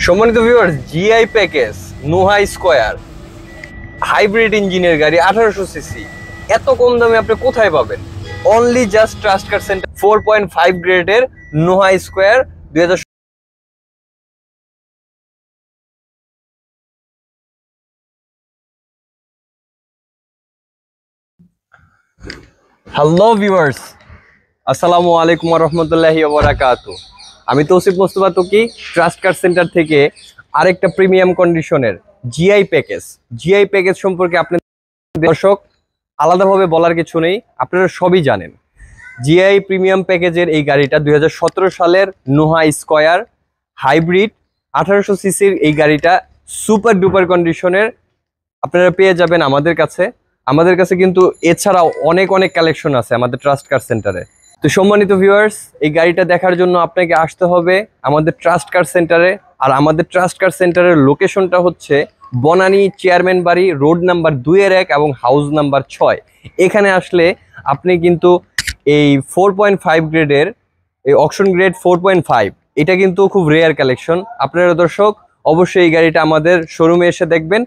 সম্মানিত viewers, GI package Noha square hybrid ইঞ্জিনের গাড়ি 1800 সিসি এত কম দামে আপনি কোথায় পাবেন? Only just trust car centre 4.5 গ্রেডের নোহা স্কয়ার 2000। হ্যালো ভিউয়ার্স, আসসালামু আলাইকুম ওয়া রাহমাতুল্লাহি ওয়া বারাকাতুহু। আমি Tousif Mostafa Tuki, trust car centre থেকে আরেকটা প্রিমিয়াম কন্ডিশনের জিআই প্যাকেজ সম্পর্কে আপনাদের দর্শক আলাদাভাবে বলার কিছু নেই, আপনারা সবই জানেন। জিআই প্রিমিয়াম প্যাকেজের এই গাড়িটা 2017 সালের নোহা স্কয়ার হাইব্রিড 1800 সিসির এই গাড়িটা সুপার ডুপার কন্ডিশনের আপনারা পেয়ে যাবেন আমাদের কাছে। কিন্তু এছাড়াও অনেক কালেকশন আছে আমাদের ট্রাস্ট কার সেন্টারে। তো সম্মানিত ভিউয়ার্স, এই গাড়িটা দেখার জন্য আপনাকে আসতে হবে আমাদের ট্রাস্ট কার সেন্টারে। আর আমাদের ট্রাস্ট কার সেন্টারের লোকেশনটা হচ্ছে বনানী চেয়ারম্যান বাড়ি, রোড নাম্বার 2-1 এবং হাউস নাম্বার 6। এখানে আসলে আপনি কিন্তু এই 4.5 গ্রেডের এই অকশন গ্রেড 4.5 এটা কিন্তু খুব রেয়ার কালেকশন। আপনারা দর্শক অবশ্যই এই গাড়িটা আমাদের শোরুমে এসে দেখবেন।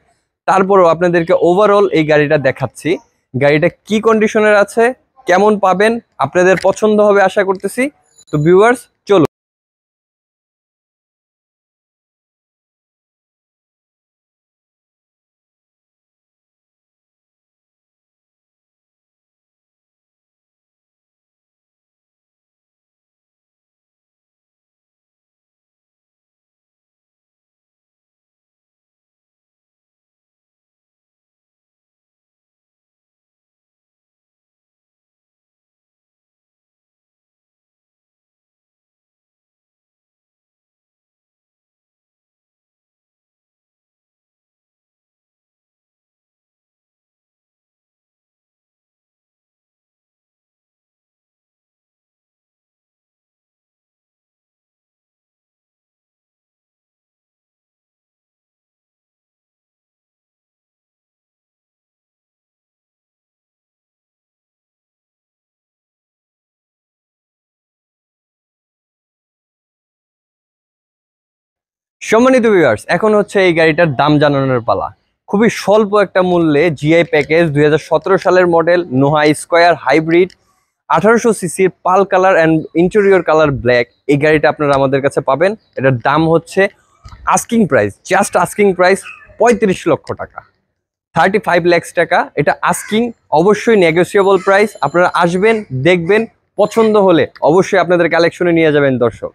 তারপরেও আপনাদেরকে ওভারঅল এই গাড়িটা দেখাচ্ছি, গাড়িটা কি কন্ডিশনের আছে, কেমন পাবেন, আপনাদের পছন্দ হবে আশা করতেছি। তো ভিউয়ার্স চলুন। সম্মানিত ভিউয়ার্স, এখন হচ্ছে এই গাড়িটার দাম জানানোর পালা। খুবই স্বল্প একটা মূল্যে জিআই প্যাকেজ 2017 সালের মডেল নোহা স্কয়ার হাইব্রিড 1800 সিসির পাল colour and interior colour black এই গাড়িটা আপনারা আমাদের কাছে পাবেন। এটার দাম হচ্ছে জাস্ট আস্কিং প্রাইস 35 লক্ষ টাকা, 35 লাখ টাকা। এটা আস্কিং, অবশ্যই নেগোসিয়েবল প্রাইস। আপনারা আসবেন, দেখবেন, পছন্দ হলে অবশ্যই আপনাদের কালেকশনে নিয়ে যাবেন দর্শক।